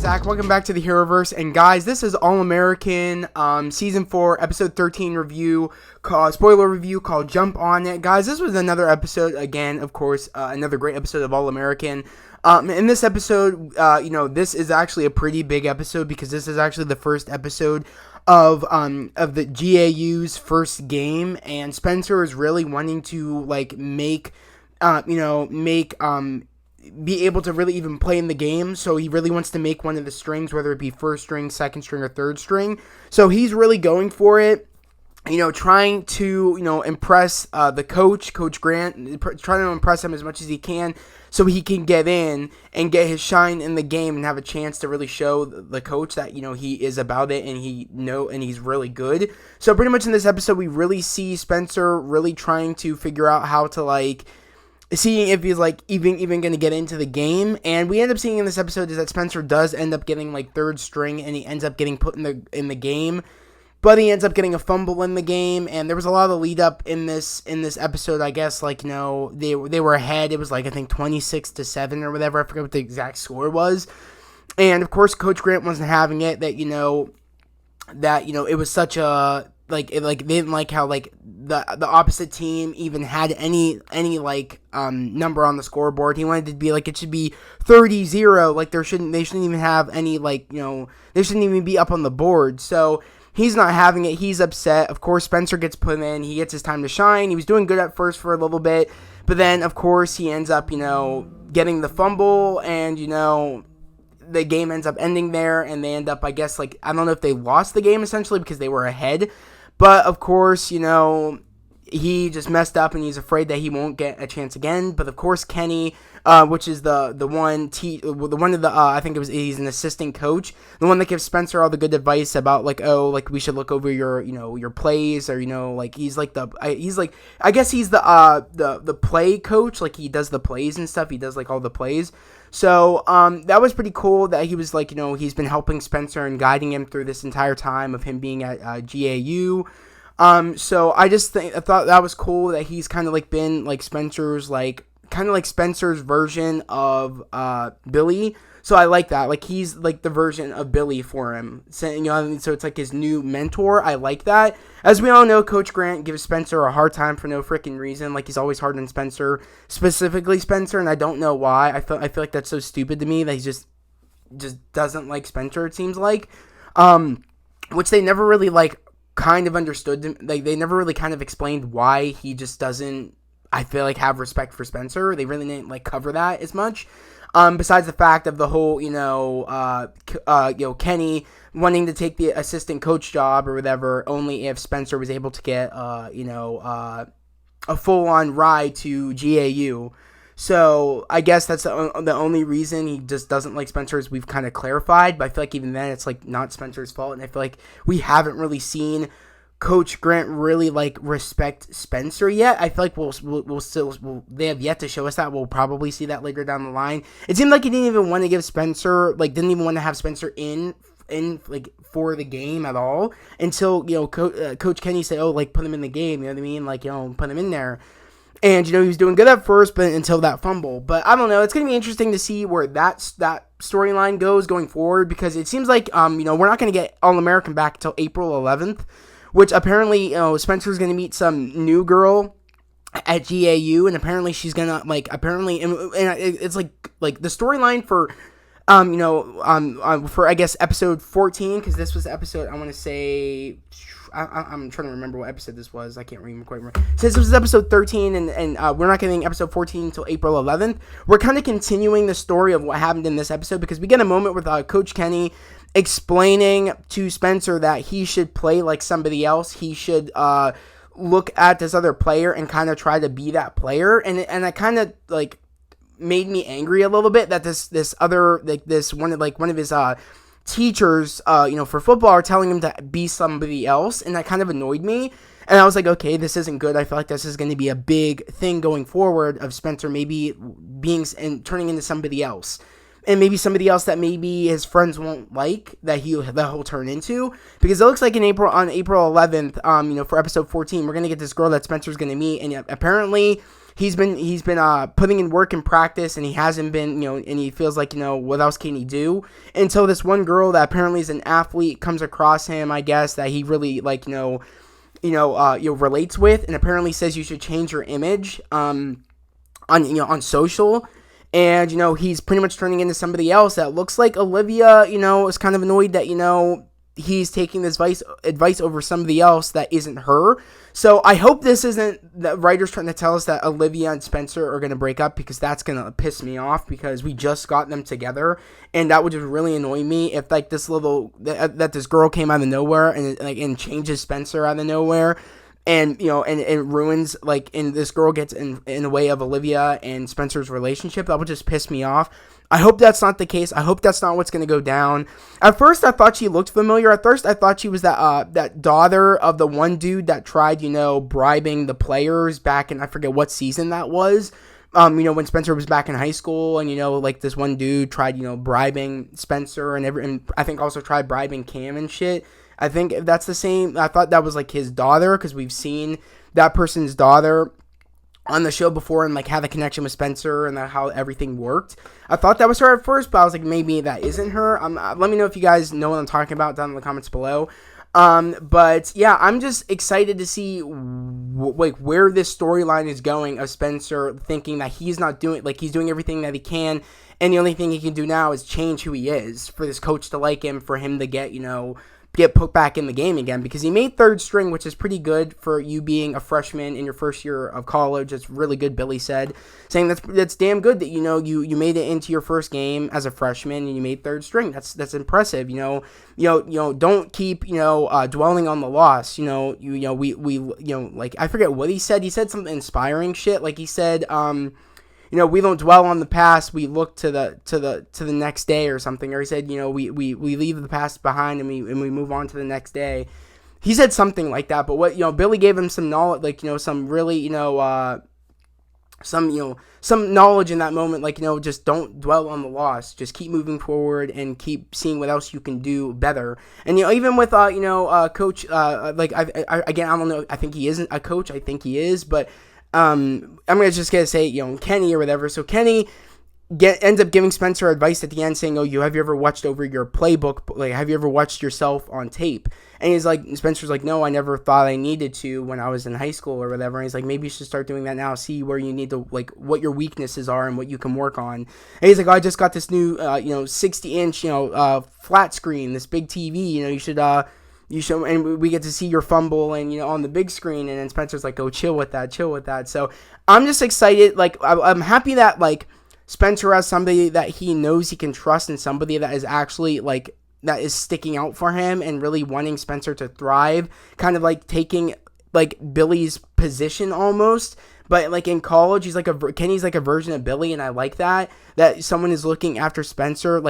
Zach. Welcome back to the Heroverse. And guys, this is All-American Season 4, Episode 13 review, spoiler review called Jump On It. Guys, this was another episode, again, of course, another great episode of All-American. In this episode, this is actually a pretty big episode because this is actually the first episode of the GAU's first game, and Spencer is really wanting to, be able to really even play in the game. So he really wants to make one of the strings, whether it be first string, second string, or third string. So he's really going for it, trying to, impress the coach Grant, trying to impress him as much as he can so he can get in and get his shine in the game and have a chance to really show the coach that, he is about it and he's really good. So pretty much in this episode, we really see Spencer really trying to figure out how to, seeing if he's even going to get into the game. And we end up seeing in this episode is that Spencer does end up getting third string, and he ends up getting put in the game, but he ends up getting a fumble in the game. And there was a lot of lead up in this episode, I guess, they were ahead. It was I think 26-7 or whatever. I forget what the exact score was. And of course Coach Grant wasn't having it, that it was such a they didn't like how the opposite team even had any number on the scoreboard. He wanted it to be it should be 30-0. They shouldn't even have any they shouldn't even be up on the board. So he's not having it. He's upset. Of course, Spencer gets put in. He gets his time to shine. He was doing good at first for a little bit, but then of course he ends up getting the fumble, and the game ends up ending there, and they end up, I guess, I don't know if they lost the game essentially because they were ahead. But, of course, he just messed up, and he's afraid that he won't get a chance again. But, of course, Kenny, which is the one of the, I think he's an assistant coach, the one that gives Spencer all the good advice about, we should look over your plays, or, I guess he's the play coach, he does the plays and stuff, he does, all the plays. So, that was pretty cool that he was, he's been helping Spencer and guiding him through this entire time of him being at GAU. So I thought that was cool that he's kind of been Spencer's, Spencer's version of, Billy. So I like that. He's the version of Billy for him. So, so it's his new mentor. I like that. As we all know, Coach Grant gives Spencer a hard time for no freaking reason. He's always hard on Spencer, specifically Spencer, and I don't know why. I feel like that's so stupid to me that he just doesn't like Spencer, it seems like. Which they never really kind of understood. They never really kind of explained why he just doesn't, I feel have respect for Spencer. They really didn't cover that as much. Besides the fact of the whole, Kenny wanting to take the assistant coach job or whatever, only if Spencer was able to get, a full-on ride to GAU. So I guess that's the only reason he just doesn't like Spencer, as we've kind of clarified. But I feel even then it's not Spencer's fault, and I feel we haven't really seen Coach Grant really respect Spencer yet. I feel they have yet to show us that. We'll probably see that later down the line. It seemed he didn't even want to give Spencer, didn't even want to have Spencer in for the game at all until Coach Kenny said, put him in the game. You know what I mean? Put him in there. And, he was doing good at first, but until that fumble. But I don't know. It's going to be interesting to see where that storyline goes going forward, because it seems we're not going to get All-American back until April 11th, which apparently, Spencer's going to meet some new girl at GAU, and apparently she's going to, it's the storyline for, for, I guess, episode 14, because this was the episode, I want to say, I'm trying to remember what episode this was. I can't quite remember. Since this was episode 13, and we're not getting episode 14 until April 11th, we're kind of continuing the story of what happened in this episode, because we get a moment with Coach Kenny explaining to Spencer that he should play like somebody else. He should look at this other player and kind of try to be that player. And it kind of made me angry a little bit that this other one of his teachers for football are telling him to be somebody else, and that kind of annoyed me. And I was like, okay, this isn't good. I feel this is going to be a big thing going forward of Spencer maybe being and turning into somebody else. And maybe somebody else that maybe his friends won't like, that he'll turn into. Because it looks like on April 11th, for episode 14, we're going to get this girl that Spencer's going to meet. And apparently he's been putting in work and practice, and he hasn't been, and he feels like, what else can he do? Until this one girl that apparently is an athlete comes across him, I guess, that he really like, relates with, and apparently says you should change your image on social. And, he's pretty much turning into somebody else that looks like Olivia, is kind of annoyed that, he's taking this advice over somebody else that isn't her. So I hope this isn't the writers trying to tell us that Olivia and Spencer are going to break up, because that's going to piss me off, because we just got them together, and that would just really annoy me if like this this girl came out of nowhere and changes Spencer out of nowhere. And, and it ruins, and this girl gets in the way of Olivia and Spencer's relationship. That would just piss me off. I hope that's not the case. I hope that's not what's going to go down. At first, I thought she looked familiar. At first, I thought she was that daughter of the one dude that tried, bribing the players back in, I forget what season that was. When Spencer was back in high school, and, this one dude tried, bribing Spencer, and I think also tried bribing Cam and shit. I think if that's the same, I thought that was like his daughter, because we've seen that person's daughter on the show before, and like had a connection with Spencer and how everything worked. I thought that was her at first, but I was like, maybe that isn't her. Let me know if you guys know what I'm talking about down in the comments below. But yeah, I'm just excited to see where this storyline is going, of Spencer thinking that he's not doing, he's doing everything that he can, and the only thing he can do now is change who he is, for this coach to like him, for him to get put back in the game again, because he made third string, which is pretty good for you being a freshman in your first year of college. It's really good, Billy said, saying that's damn good that you made it into your first game as a freshman and you made third string. That's impressive. Don't keep dwelling on the loss. I forget what he said. He said something inspiring shit. Like he said, we don't dwell on the past. We look to the next day or something. Or he said, we leave the past behind and we move on to the next day. He said something like that. But what Billy gave him some knowledge, some really some knowledge in that moment. Just don't dwell on the loss. Just keep moving forward and keep seeing what else you can do better. And even with coach, again, I don't know. I think he isn't a coach. I think he is, but. I'm just gonna say, Kenny or whatever. So Kenny ends up giving Spencer advice at the end, saying, "Oh, have you ever watched over your playbook? Have you ever watched yourself on tape?" And Spencer's like, "No, I never thought I needed to when I was in high school or whatever." And he's like, "Maybe you should start doing that now. See where you need to, what your weaknesses are and what you can work on." And he's like, "Oh, I just got this new, 60-inch, flat screen, this big TV. You should." And we get to see your fumble and, on the big screen. And then Spencer's like, "Oh, chill with that. So I'm just excited. I'm happy that, Spencer has somebody that he knows he can trust, and somebody that is actually, that is sticking out for him and really wanting Spencer to thrive. Kind of taking, Billy's position almost. But, in college, Kenny's like a version of Billy, and I like that someone is looking after Spencer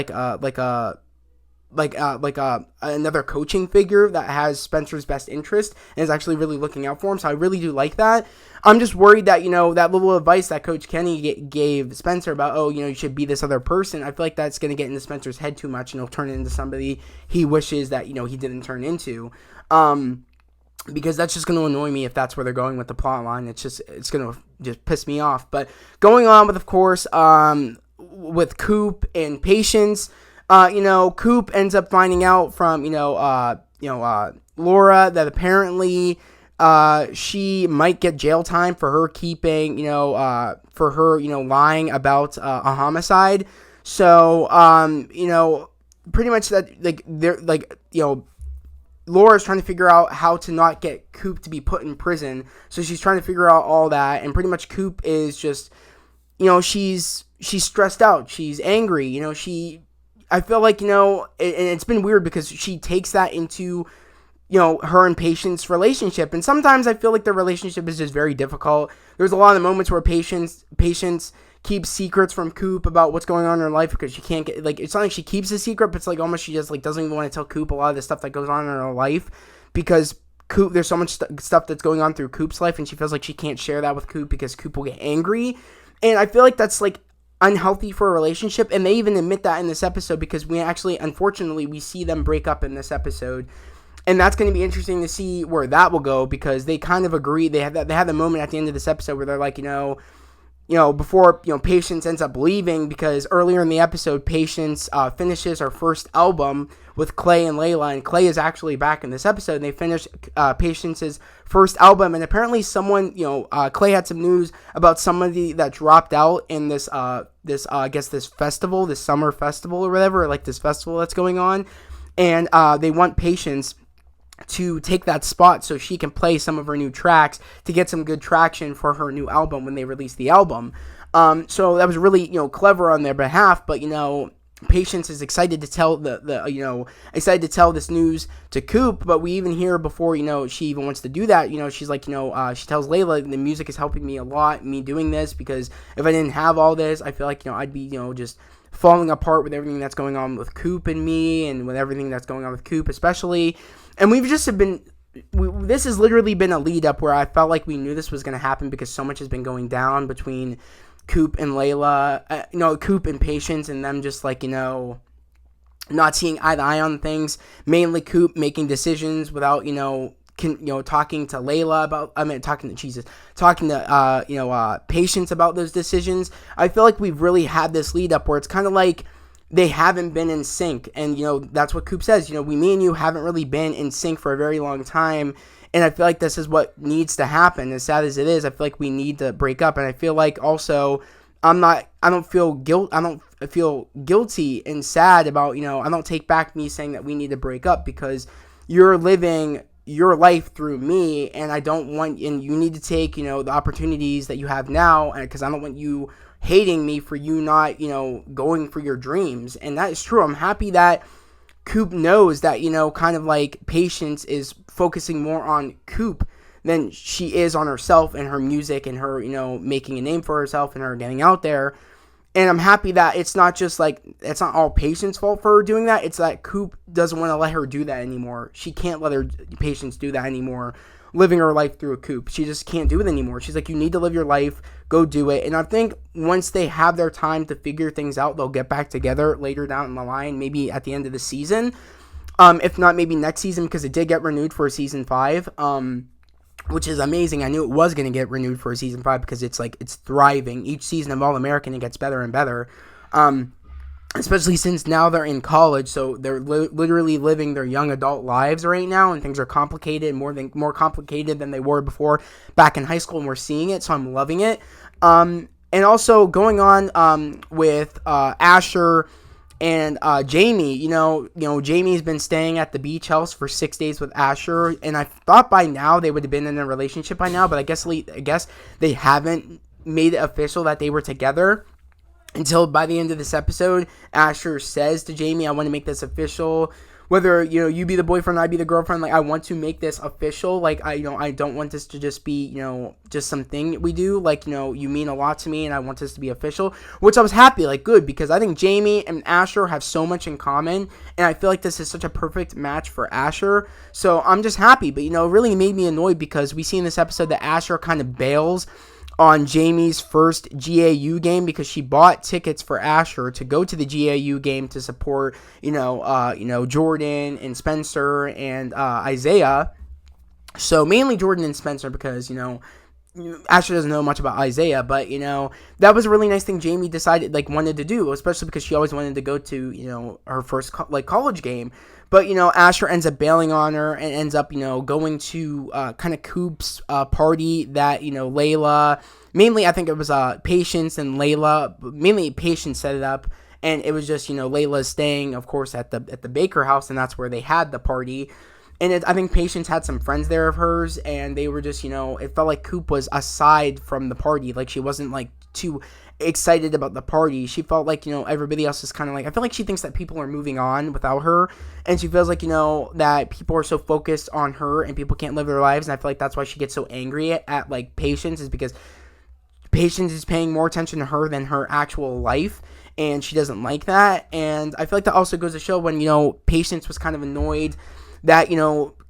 another coaching figure that has Spencer's best interest and is actually really looking out for him. So I really do like that. I'm just worried that, that little advice that Coach Kenny gave Spencer about, you should be this other person. I feel like that's going to get into Spencer's head too much, and he'll turn into somebody he wishes that, he didn't turn into. Because that's just going to annoy me if that's where they're going with the plot line. It's going to just piss me off. But going on with, of course, with Coop and Patience, Coop ends up finding out from, Laura that apparently, she might get jail time for her keeping, lying about, a homicide. So, pretty much that, Laura's trying to figure out how to not get Coop to be put in prison. So she's trying to figure out all that. And pretty much Coop is just, she's stressed out. She's angry. I feel like, and it's been weird because she takes that into, her and Patience relationship. And sometimes I feel like their relationship is just very difficult. There's a lot of moments where Patience keeps secrets from Coop about what's going on in her life, because she can't get, it's not like she keeps a secret, but it's almost she just doesn't even want to tell Coop a lot of the stuff that goes on in her life, because Coop, there's so much stuff that's going on through Coop's life, and she feels like she can't share that with Coop because Coop will get angry. And I feel like that's unhealthy for a relationship, and they even admit that in this episode, because we actually, unfortunately, we see them break up in this episode. And that's going to be interesting to see where that will go, because they kind of agree. They had the moment at the end of this episode where they're like, before, Patience ends up leaving, because earlier in the episode, Patience finishes her first album with Clay and Layla, and Clay is actually back in this episode, and they finished Patience's first album, and apparently someone, Clay had some news about somebody that dropped out in this I guess this festival, this summer festival or whatever, like this festival that's going on, and they want Patience to take that spot so she can play some of her new tracks to get some good traction for her new album when they release the album. So that was really, clever on their behalf, but, Patience is excited to tell excited to tell this news to Coop, but we even hear before, she even wants to do that, she's like, she tells Layla, the music is helping me a lot, me doing this, because if I didn't have all this, I feel like, I'd be, just falling apart with everything that's going on with Coop and me, and with everything that's going on with Coop especially. And we've just this has literally been a lead up where I felt like we knew this was going to happen, because so much has been going down between Coop and Layla, Coop and Patience, and them just like, not seeing eye to eye on things. Mainly Coop making decisions without, talking to Layla about, talking to Patience about those decisions. I feel like we've really had this lead up where it's kind of like they haven't been in sync, and that's what Coop says. Me and you haven't really been in sync for a very long time, and I feel like this is what needs to happen. As sad as it is, I feel like we need to break up, and I feel like also I don't feel guilty and sad about, I don't take back me saying that we need to break up, because you're living your life through me, and I don't want, and you need to take, the opportunities that you have now, and because I don't want you hating me for you not, going for your dreams. And that is true. I'm happy that Coop knows that, kind of like Patience is focusing more on Coop than she is on herself and her music and her, making a name for herself and her getting out there. And I'm happy that it's not just like, it's not all Patience's fault for her doing that. It's that Coop doesn't want to let her do that anymore. She can't let her Patience do that anymore, living her life through a Coop. She just can't do it anymore. She's like, you need to live your life, go do it. And I think once they have their time to figure things out, they'll get back together later down the line, maybe at the end of the season. If not, maybe next season, because it did get renewed for season 5. Which is amazing. I knew it was going to get renewed for season 5, because it's thriving. Each season of All American, it gets better and better. Especially since now they're in college, so they're literally living their young adult lives right now, and things are complicated, more complicated than they were before back in high school, and we're seeing it, so I'm loving it. And also going on with Asher and Jamie, Jamie's been staying at the beach house for 6 days with Asher, and I thought by now they would have been in a relationship by now, but I guess they haven't made it official that they were together until by the end of this episode. Asher says to Jamie, I want to make this official. Whether, you be the boyfriend, I be the girlfriend, like, I want to make this official. Like, I don't want this to just be, just something we do. Like, you mean a lot to me, and I want this to be official. Which I was happy, like, good, because I think Jamie and Asher have so much in common, and I feel like this is such a perfect match for Asher. So I'm just happy, but, it really made me annoyed, because we see in this episode that Asher kind of bails on Jamie's first GAU game, because she bought tickets for Asher to go to the GAU game to support, Jordan and Spencer and Isaiah. So mainly Jordan and Spencer, because, Asher doesn't know much about Isaiah, but, that was a really nice thing Jamie wanted to do, especially because she always wanted to go to, her first college game. But, Asher ends up bailing on her and ends up, going to kind of Coop's party that, Layla, mainly I think it was Patience and Layla, mainly Patience set it up. And it was just, Layla staying, of course, at the Baker house, and that's where they had the party. And I think Patience had some friends there of hers, and they were just, it felt like Coop was aside from the party. Like, she wasn't, too excited about the party. She felt like, everybody else is kind of I feel like she thinks that people are moving on without her, and she feels like, that people are so focused on her and people can't live their lives, and I feel like that's why she gets so angry at Patience, is because Patience is paying more attention to her than her actual life, and she doesn't like that. And I feel like that also goes to show when, Patience was kind of annoyed that,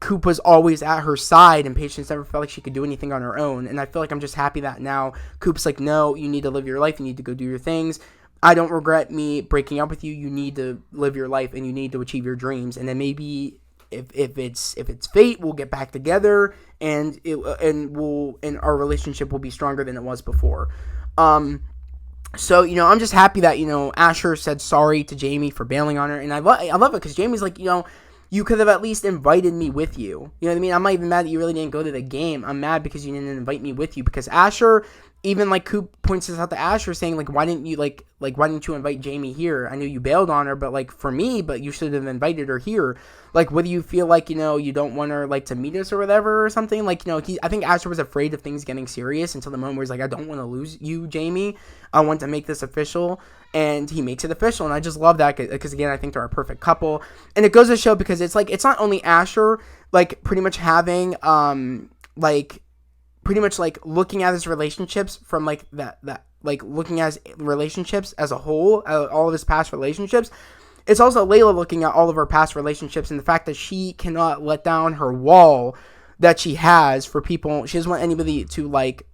Coop was always at her side, and Patience never felt like she could do anything on her own. And I feel like I'm just happy that now Coop's like, no, you need to live your life. You need to go do your things. I don't regret me breaking up with you. You need to live your life, and you need to achieve your dreams. And then maybe if it's fate, we'll get back together, and our relationship will be stronger than it was before. So, I'm just happy that, Asher said sorry to Jamie for bailing on her, and I love it, because Jamie's like, you could have at least invited me with you. You know what I mean? I'm not even mad that you really didn't go to the game. I'm mad because you didn't invite me with you, because Asher, even, like, Coop points this out to Asher, saying, like, why didn't you, why didn't you invite Jamie here? I knew you bailed on her, but, like, for me, but you should have invited her here. Like, whether you feel like, you don't want her, like, to meet us or whatever or something, like, I think Asher was afraid of things getting serious until the moment where he's like, I don't want to lose you, Jamie. I want to make this official, and he makes it official, and I just love that, because, again, I think they're a perfect couple, and it goes to show, because it's, like, it's not only Asher, like, pretty much having, pretty much, like, looking at his relationships from, like, that like, looking at his relationships as a whole, all of his past relationships. It's also Layla looking at all of her past relationships, and the fact that she cannot let down her wall that she has for people. She doesn't want anybody to, like,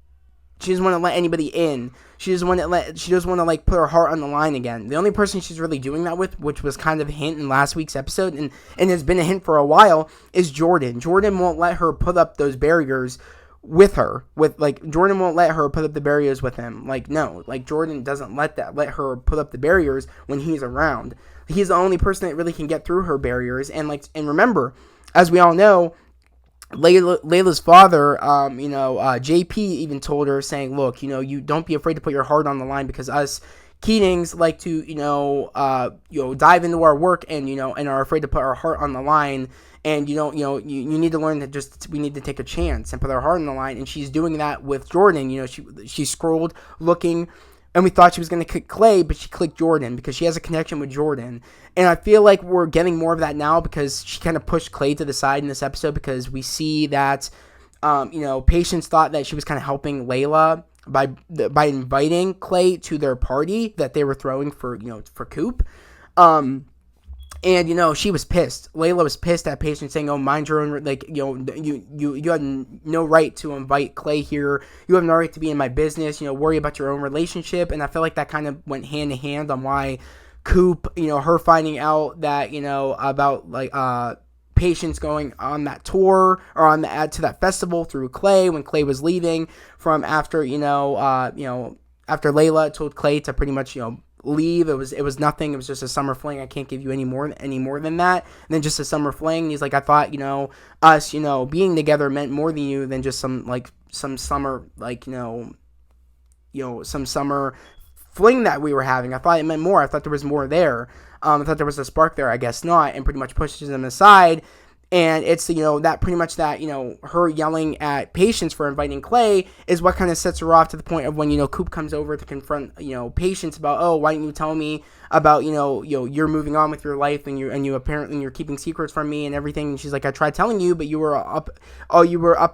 she doesn't want to let anybody in. She doesn't want to, like, put her heart on the line again. The only person she's really doing that with, which was kind of a hint in last week's episode, and has been a hint for a while, is Jordan. Jordan won't let her put up those barriers with her. Jordan won't let her put up the barriers with him. Like, no. Like, Jordan doesn't let her put up the barriers when he's around. He's the only person that really can get through her barriers. And remember, as we all know, Layla's father, JP even told her, saying, look, you don't be afraid to put your heart on the line, because us Keatings like to, dive into our work and are afraid to put our heart on the line. And, you need to learn that we need to take a chance and put our heart on the line. And she's doing that with Jordan. She scrolled looking, and we thought she was going to click Clay, but she clicked Jordan because she has a connection with Jordan. And I feel like we're getting more of that now, because she kind of pushed Clay to the side in this episode, because we see that, Patience thought that she was kind of helping Layla by inviting Clay to their party that they were throwing for Coop. And, she was pissed. Layla was pissed at Patience, saying, oh, mind your own, you had no right to invite Clay here. You have no right to be in my business, worry about your own relationship. And I feel like that kind of went hand in hand on why Coop, her finding out that, about, Patience going on that tour, or to that festival through Clay, when Clay was leaving from after, after Layla told Clay to pretty much, leave. It was nothing. It was just a summer fling. I can't give you any more than that. And then just a summer fling. And he's like, I thought, us, being together meant more than you than just some summer, some summer fling that we were having. I thought it meant more. I thought there was more there. I thought there was a spark there. I guess not. And pretty much pushes him aside. And it's, that pretty much that, her yelling at Patience for inviting Clay is what kind of sets her off to the point of when, Coop comes over to confront, Patience about, oh, why didn't you tell me about, you're moving on with your life, and you apparently you're keeping secrets from me and everything. And she's like, I tried telling you, but you were up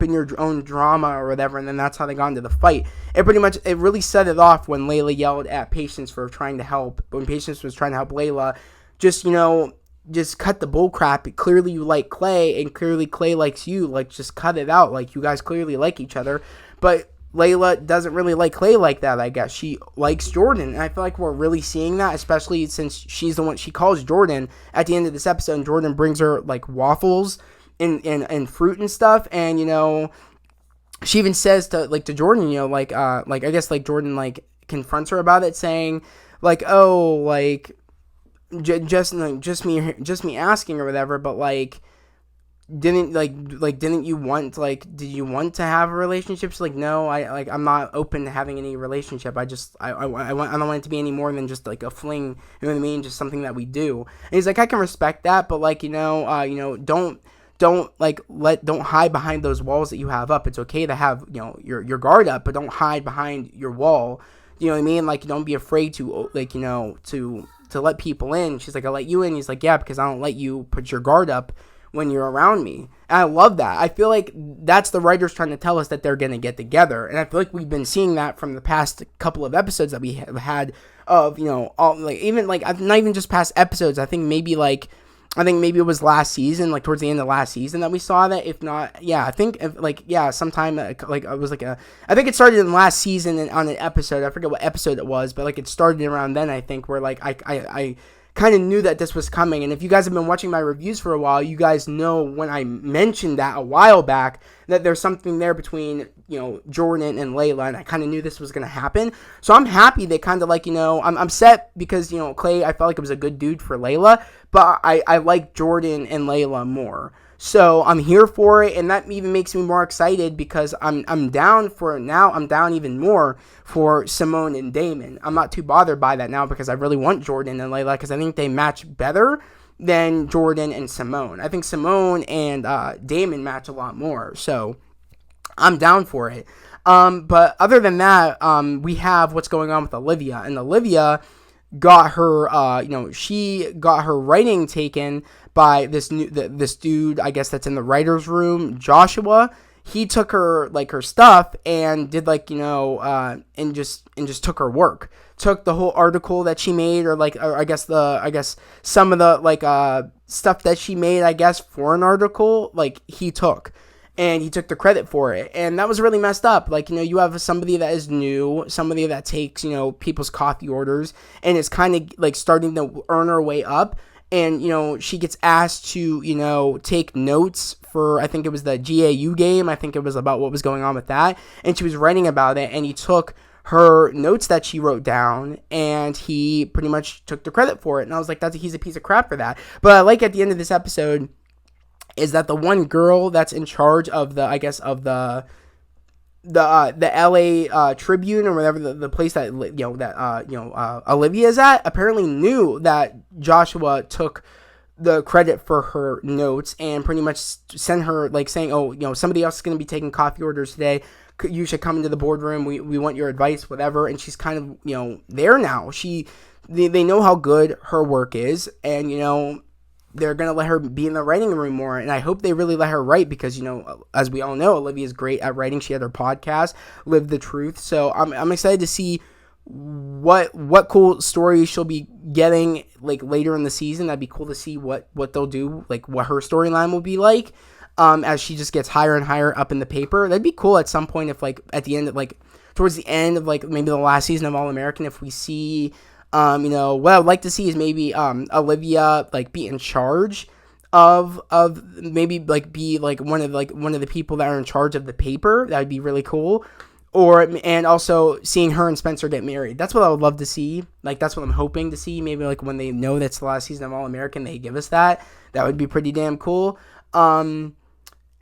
in your own drama or whatever. And then that's how they got into the fight. It really set it off when Layla yelled at Patience for trying to help, when Patience was trying to help Layla. Just cut the bull crap. Clearly you like Clay, and clearly Clay likes you. Like, just cut it out. Like, you guys clearly like each other. But Layla doesn't really like Clay like that, I guess. She likes Jordan. And I feel like we're really seeing that, especially since she's the one, she calls Jordan at the end of this episode, and Jordan brings her, like, waffles and fruit and stuff. And, she even says to Jordan, I guess, like, Jordan, like, confronts her about it, saying, like, oh, like, just me asking or whatever, but like, didn't you want, like, did you want to have a relationship? She's like, no, I'm not open to having any relationship. I don't want it to be any more than just like a fling, you know what I mean? Just something that we do. And he's like, I can respect that, but like, don't hide behind those walls that you have up. It's okay to have, your guard up, but don't hide behind your wall. You know what I mean? Like, don't be afraid to, like, to let people in. She's like, I'll let you in. He's like, yeah, because I don't let you put your guard up when you're around me. And I love that. I feel like that's the writers trying to tell us that they're going to get together. And I feel like we've been seeing that from the past couple of episodes that we have had of, all, like, even, like, not even just past episodes. I think maybe it was last season, like towards the end of last season that we saw that. If not, yeah, I think sometime I think it started in last season and on an episode. I forget what episode it was, but like it started around then, I think, where like I kind of knew that this was coming. And if you guys have been watching my reviews for a while, you guys know when I mentioned that a while back that there's something there between, Jordan and Layla, and I kind of knew this was going to happen. So I'm happy they kind of I'm upset because, Clay, I felt like it was a good dude for Layla, but I like Jordan and Layla more. So I'm here for it, and that even makes me more excited because I'm down for it now. I'm down even more for Simone and Damon. I'm not too bothered by that now because I really want Jordan and Layla because I think they match better than Jordan and Simone. I think Simone and Damon match a lot more, so I'm down for it. But other than that, we have what's going on with Olivia, and Olivia got her, she got her writing taken by this dude, I guess that's in the writer's room, Joshua. He took her, her stuff and did, and just took her work. Took the whole article that she made, or I guess some of the, stuff that she made, I guess, for an article, he took. And he took the credit for it. And that was really messed up. You have somebody that is new, somebody that takes, people's coffee orders, and is kind of, starting to earn her way up. And, she gets asked to, take notes for, I think it was the GAU game. I think it was about what was going on with that. And she was writing about it, and he took her notes that she wrote down, and he pretty much took the credit for it. And I was like, he's a piece of crap for that. But at the end of this episode is that the one girl that's in charge of the LA Tribune, or whatever the place that Olivia is at, apparently knew that Joshua took the credit for her notes and pretty much sent her saying, somebody else is going to be taking coffee orders today. You should come into the boardroom. We want your advice, whatever. And she's kind of there now. They know how good her work is, and they're going to let her be in the writing room more, and I hope they really let her write because, as we all know, Olivia's great at writing. She had her podcast, Live the Truth, so I'm excited to see what cool stories she'll be getting, later in the season. That'd be cool to see what they'll do, what her storyline will be like, as she just gets higher and higher up in the paper. That'd be cool at some point if, at the end of, towards the end of, maybe the last season of All-American, if we see... what I would like to see is maybe Olivia be in charge of maybe be one of the people that are in charge of the paper. That would be really cool. And also seeing her and Spencer get married. That's what I would love to see. That's what I'm hoping to see. Maybe when they know that's the last season of All-American, they give us that. That would be pretty damn cool. And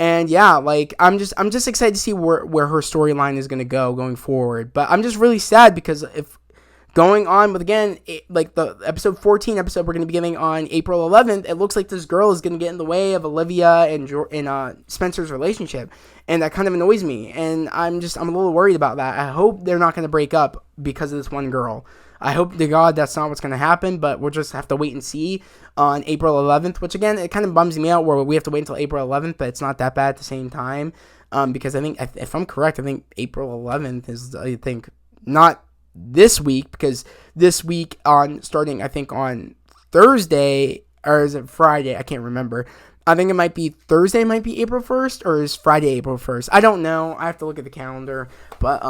yeah, I'm just excited to see where her storyline is going to go going forward. But I'm just really sad because if going on, but again, the episode 14 episode we're going to be getting on April 11th, it looks like this girl is going to get in the way of Olivia and Spencer's relationship, and that kind of annoys me, and I'm a little worried about that. I hope they're not going to break up because of this one girl. I hope to God that's not what's going to happen, but we'll just have to wait and see on April 11th, which again, it kind of bums me out where we have to wait until April 11th, but it's not that bad at the same time, because I think, if I'm correct, I think April 11th is, not this week, because this week starting I think on Thursday, or is it Friday? I can't remember. I think it might be Thursday, might be April 1st, or is Friday April 1st? I don't know. I have to look at the calendar. But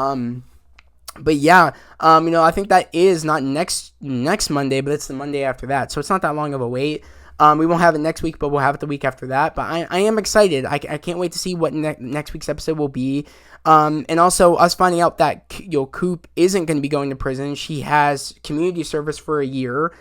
yeah, I think that is not next Monday, but it's the Monday after that. So it's not that long of a wait. We won't have it next week, but we'll have it the week after that. But I am excited. I can't wait to see what next week's episode will be. And also us finding out that Coop isn't going to be going to prison. She has community service for a year,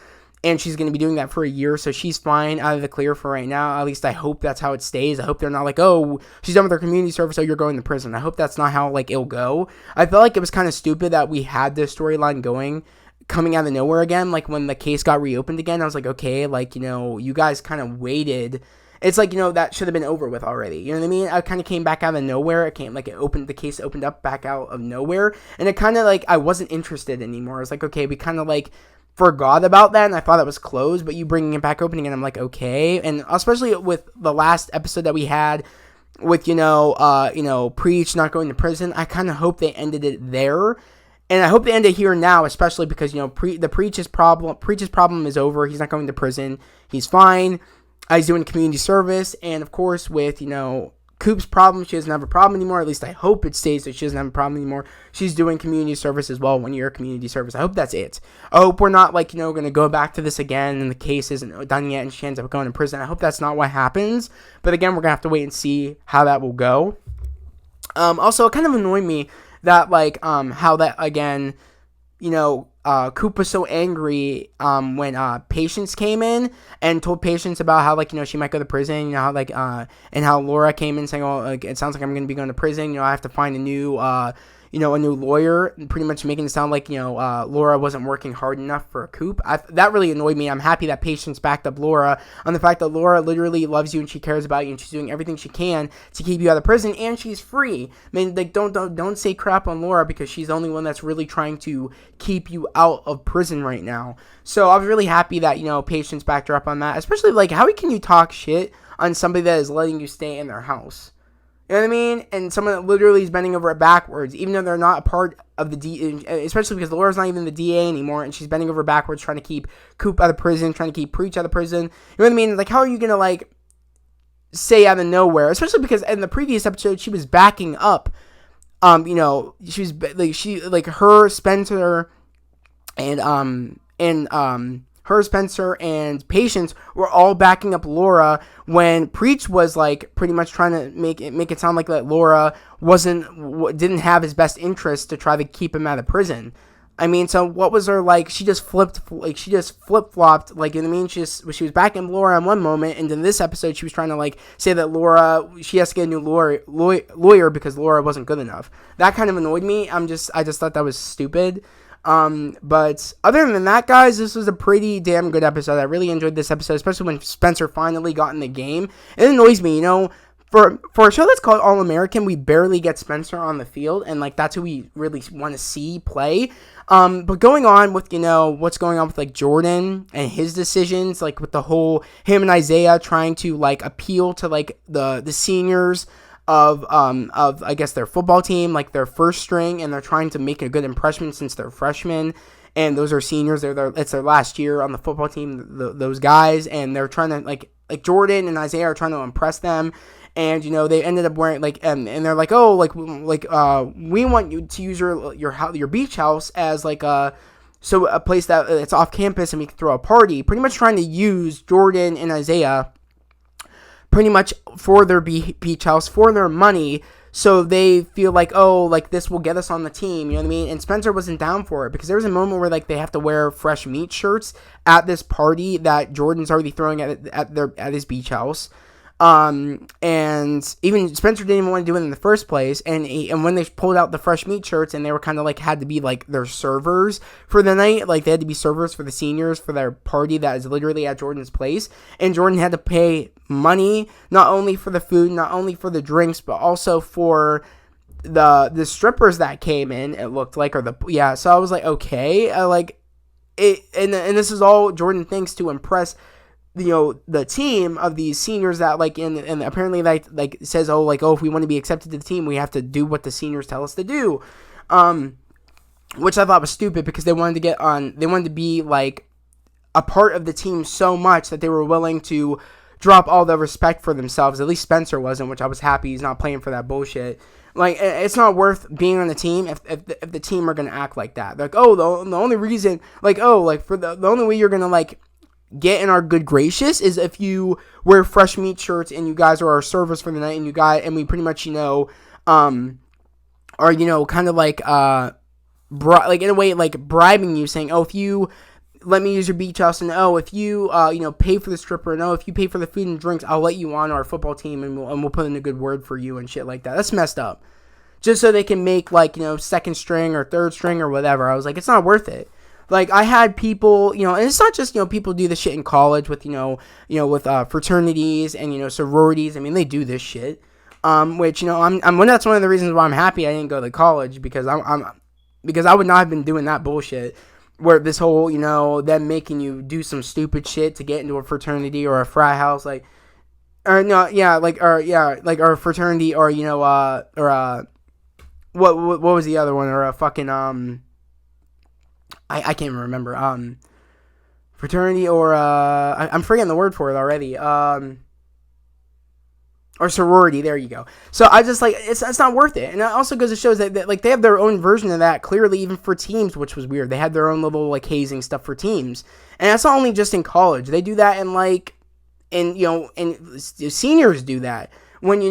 and she's going to be doing that for a year, so she's fine, out of the clear for right now. At least I hope that's how it stays. I hope they're not oh, she's done with her community service, so you're going to prison. I hope that's not how it'll go. I felt like it was kind of stupid that we had this storyline coming out of nowhere again. When the case got reopened again, I was like, okay, you guys kind of waited. It's that should have been over with already. You know what I mean? I kind of came back out of nowhere. The case opened up back out of nowhere. And it kind of I wasn't interested anymore. I was like, okay, we kind of forgot about that. And I thought it was closed, but you bringing it back opening, and I'm like, okay. And especially with the last episode that we had with, Preach not going to prison, I kind of hope they ended it there. And I hope they end it here now, especially because, the Preach's problem is over. He's not going to prison. He's fine. He's doing community service, and of course with, Coop's problem, she doesn't have a problem anymore. At least I hope it stays that she doesn't have a problem anymore. She's doing community service as well, 1 year community service. I hope that's it. I hope we're not like, going to go back to this again and the case isn't done yet and she ends up going to prison. I hope that's not what happens. But again, we're going to have to wait and see how that will go. Also, it kind of annoyed me that how that again, Coop was so angry when Patience came in and told Patience about how she might go to prison, and how Laura came in saying, oh, it sounds like I'm going to be going to prison, I have to find a new a new lawyer, pretty much making it sound like Laura wasn't working hard enough for Coop. That really annoyed me. I'm happy that Patience backed up Laura on the fact that Laura literally loves you and she cares about you and she's doing everything she can to keep you out of prison and she's free. I mean, don't say crap on Laura because she's the only one that's really trying to keep you out of prison right now. So I was really happy that Patience backed her up on that, especially how can you talk shit on somebody that is letting you stay in their house? You know what I mean? And someone that literally is bending over backwards, even though they're not a part of the especially because Laura's not even the DA anymore, and she's bending over backwards trying to keep Coop out of prison, trying to keep Preach out of prison. You know what I mean? How are you going to, say out of nowhere? Especially because in the previous episode, she was backing up, she was, her, Spencer, Spencer and Patience were all backing up Laura when Preach was pretty much trying to make it sound like that Laura didn't have his best interest to try to keep him out of prison. I mean, so what was her she just flip-flopped, you know what I mean? She was backing Laura in one moment, and in this episode she was trying to say that Laura, she has to get a new lawyer because Laura wasn't good enough. That kind of annoyed me. I just thought that was stupid. But other than that, guys, this was a pretty damn good episode. I really enjoyed this episode, especially when Spencer finally got in the game. It annoys me, for a show that's called All American, we barely get Spencer on the field, and that's who we really want to see play. But going on with, what's going on with Jordan and his decisions, with the whole him and Isaiah trying to appeal to the seniors of I guess their football team, their first string, and they're trying to make a good impression since they're freshmen, and those are seniors. It's their last year on the football team, those guys, and they're trying to Jordan and Isaiah are trying to impress them, and they ended up wearing and they're we want you to use your beach house as a place that it's off campus and we can throw a party, pretty much trying to use Jordan and Isaiah pretty much for their beach house, for their money, so they feel this will get us on the team, you know what I mean? And Spencer wasn't down for it because there was a moment where they have to wear fresh meat shirts at this party that Jordan's already throwing at his beach house. And even Spencer didn't even want to do it in the first place, and when they pulled out the fresh meat shirts and they were kind of had to be their servers for the night, they had to be servers for the seniors for their party that is literally at Jordan's place, and Jordan had to pay money not only for the food, not only for the drinks, but also for the strippers that came in, it looked so I was okay, it, and this is all Jordan thinks to impress the team of these seniors that and apparently says if we want to be accepted to the team we have to do what the seniors tell us to do, which I thought was stupid because they wanted to be a part of the team so much that they were willing to drop all the respect for themselves. At least Spencer wasn't, which I was happy he's not playing for that bullshit. It's not worth being on the team if the team are gonna act like that. The only reason the only way you're gonna get in our good gracious is if you wear fresh meat shirts and you guys are our servers for the night, and we pretty much are kind of in a way bribing you, saying, oh, if you let me use your beach house, and oh, if you pay for the stripper, and oh, if you pay for the food and drinks, I'll let you on our football team, and we'll put in a good word for you and shit like that. That's messed up. Just so they can make second string or third string or whatever. I was it's not worth it. I had people, and it's not just, people do this shit in college with, with fraternities and, sororities. I mean, they do this shit, which, that's one of the reasons why I'm happy I didn't go to college, because because I would not have been doing that bullshit where this whole, them making you do some stupid shit to get into a fraternity or a frat house, or a fraternity, or, what was the other one, or a fucking, I can't even remember. Fraternity or I'm forgetting the word for it already. or sorority. There you go. So I just like it's not worth it. And it also goes to show that like they have their own version of that. Clearly, even for teams, which was weird. They had their own little like hazing stuff for teams, and that's not only just in college. They do that in like and seniors do that. When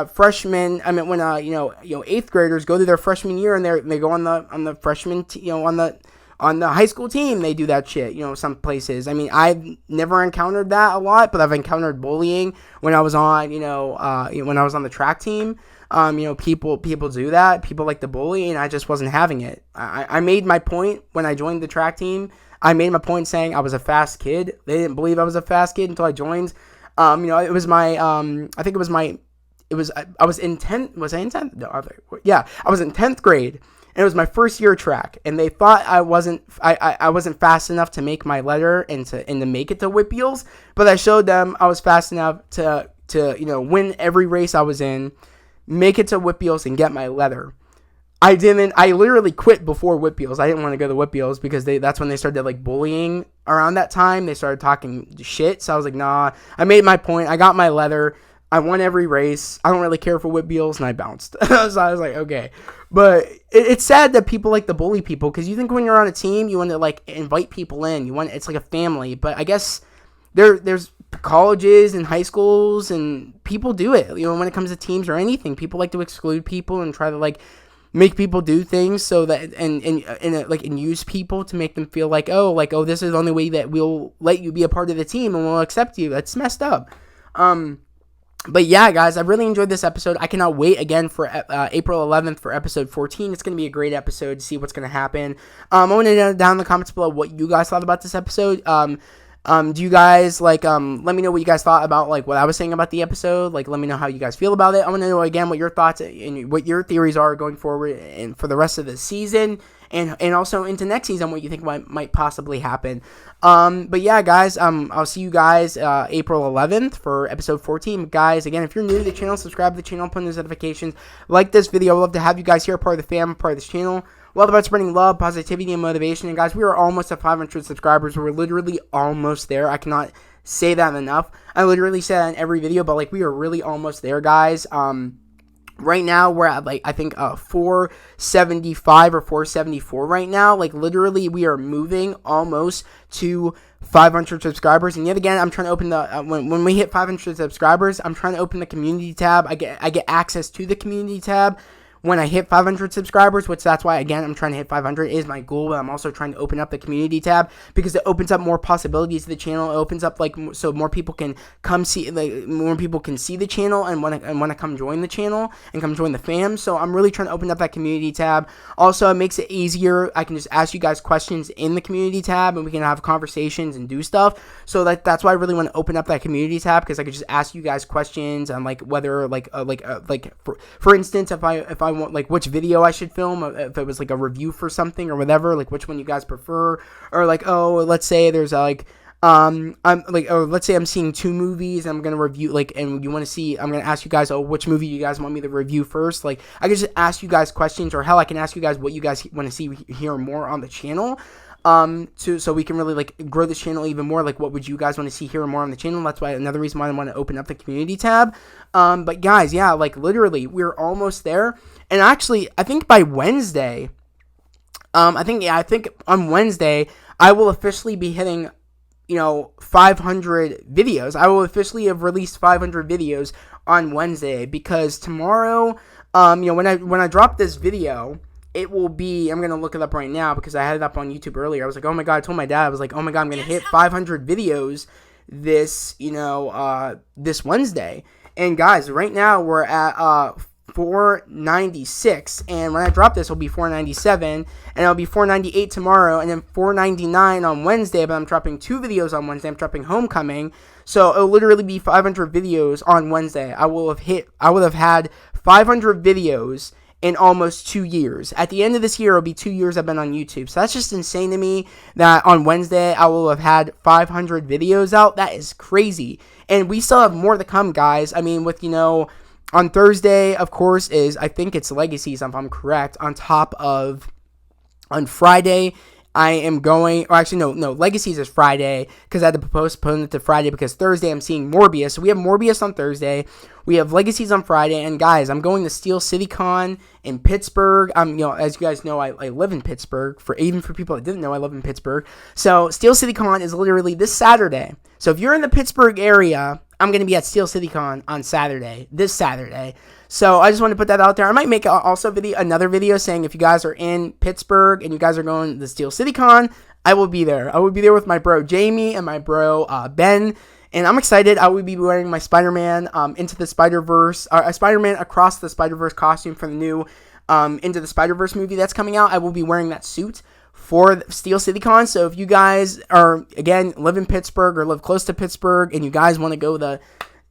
freshmen, when eighth graders go to their freshman year and they go on the freshman, on the high school team, they do that shit, some places. I mean, I've never encountered that a lot, but I've encountered bullying when I was on, when I was on the track team. People do that. People like to bully, and I just wasn't having it. I made my point when I joined the track team. I made my point saying I was a fast kid. They didn't believe I was a fast kid until I joined. It was my, I think it was my, I was in 10th, was I in 10th? No, yeah, I was in 10th grade, and it was my first year of track, and they thought I wasn't fast enough to make my letter and to make it to Whitfields, but I showed them I was fast enough to win every race I was in, make it to Whitfields, and get my letter. I literally quit before Whitfields. I didn't want to go to Whitfields because that's when they started like bullying around that time. They started talking shit. So I was like, nah, I made my point. I got my leather. I won every race. I don't really care for Whitfields, and I bounced. So I was like, okay. But it's sad that people like to bully people because you think when you're on a team, you want to like invite people in. It's like a family. But I guess there's colleges and high schools and people do it. When it comes to teams or anything, people like to exclude people and try to like make people do things so that and use people to make them feel like this is the only way that we'll let you be a part of the team and we'll accept you. That's messed up. But yeah, guys, I really enjoyed this episode. I cannot wait again for April 11th for episode 14. It's going to be a great episode to see what's going to happen. I want to know down in the comments below what you guys thought about this episode. Do you guys let me know what you guys thought about like what I was saying about the episode? Like, let me know how you guys feel about it. I want to know again what your thoughts and what your theories are going forward and for the rest of the season and also into next season, what you think might possibly happen. But yeah, guys, I'll see you guys April 11th for episode 14. Guys, again, if you're new to the channel, subscribe to the channel, put those notifications, like this video. I'd love to have you guys here, part of the fam, part of this channel. Well, about spreading love, positivity, and motivation. And guys, we are almost at 500 subscribers. We're literally almost there. I cannot say that enough. I literally say that in every video, but like we are really almost there, guys. Right now we're at like I think 475 or 474 right now. Like literally, we are moving almost to 500 subscribers. And yet again, I'm trying to open the when we hit 500 subscribers, I'm trying to open the community tab. I get access to the community tab when I hit 500 subscribers, which that's why, again, I'm trying to hit 500 is my goal, but I'm also trying to open up the community tab because it opens up more possibilities to the channel. It opens up, like, so more people can come see, like, more people can see the channel and want to come join the channel and come join the fam. So I'm really trying to open up that community tab. Also, it makes it easier. I can just ask you guys questions in the community tab and we can have conversations and do stuff. So that's why I really want to open up that community tab because I could just ask you guys questions on, like, whether, for instance, if I want, like, which video I should film, if it was like a review for something or whatever, like which one you guys prefer, or like, oh, let's say there's let's say I'm seeing two movies and I'm gonna review, like, and you want to see, I'm gonna ask you guys, oh, which movie you guys want me to review first. Like, I can just ask you guys questions, or hell, I can ask you guys what you guys want to see hear more on the channel. So we can really like grow this channel even more. Like, what would you guys want to see here more on the channel? That's why another reason why I want to open up the community tab. But guys, yeah, like literally we're almost there. And actually, I think by Wednesday, I think on Wednesday I will officially be hitting 500 videos. I will officially have released 500 videos on Wednesday because tomorrow, when I drop this video, it will be, I'm going to look it up right now because I had it up on YouTube earlier. I was like, oh my God, I told my dad, I was like, oh my God, I'm going to hit 500 videos this Wednesday. And guys, right now we're at 496, and when I drop this, it'll be 497, and it'll be 498 tomorrow, and then 499 on Wednesday, but I'm dropping 2 videos on Wednesday. I'm dropping Homecoming, so it'll literally be 500 videos on Wednesday. I will have had 500 videos in almost 2 years. At the end of this year, it'll be 2 years I've been on YouTube. So that's just insane to me that on Wednesday, I will have had 500 videos out. That is crazy. And we still have more to come, guys. I mean, with, on Thursday, of course, I think it's Legacies, if I'm correct, on Friday, I am going, or actually, no, Legacies is Friday, because I had to postpone it to Friday, because Thursday I'm seeing Morbius. So we have Morbius on Thursday, we have Legacies on Friday, and guys, I'm going to Steel City Con in Pittsburgh. As you guys know, I live in Pittsburgh, even for people that didn't know, I live in Pittsburgh. So Steel City Con is literally this Saturday. So if you're in the Pittsburgh area, I'm going to be at Steel City Con on this Saturday. So I just want to put that out there. I might make also another video saying if you guys are in Pittsburgh and you guys are going to the Steel City Con, I will be there. I will be there with my bro Jamie and my bro Ben. And I'm excited. I will be wearing my Spider-Man Into the Spider-Verse, Spider-Man Across the Spider-Verse costume for the new Into the Spider-Verse movie that's coming out. I will be wearing that suit for Steel City Con. So if you guys are, again, live in Pittsburgh or live close to Pittsburgh and you guys want to go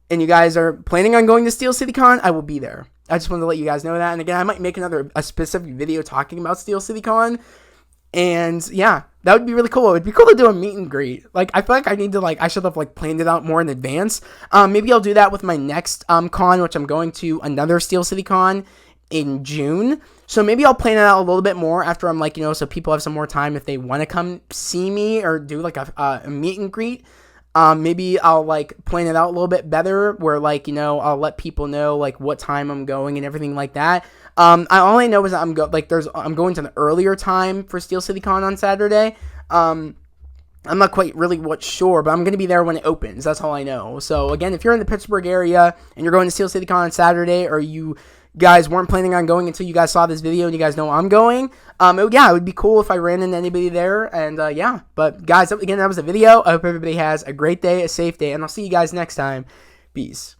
and you guys are planning on going to Steel City Con, I will be there. I just wanted to let you guys know that. And again, I might make a specific video talking about Steel City Con. And yeah, that would be really cool. It would be cool to do a meet and greet. Like, I feel like I should have like planned it out more in advance. Maybe I'll do that with my next con, which I'm going to another Steel City Con in June. So maybe I'll plan it out a little bit more after I'm like, so people have some more time if they want to come see me or do like a meet and greet. Maybe I'll like plan it out a little bit better where like, I'll let people know like what time I'm going and everything like that. All I know is that I'm going to the earlier time for Steel City Con on Saturday. I'm not quite really sure, but I'm going to be there when it opens. That's all I know. So again, if you're in the Pittsburgh area and you're going to Steel City Con on Saturday, or you guys weren't planning on going until you guys saw this video and you guys know I'm going, it would be cool if I ran into anybody there. And but guys, again, that was the video. I hope everybody has a great day, a safe day, and I'll see you guys next time. Peace.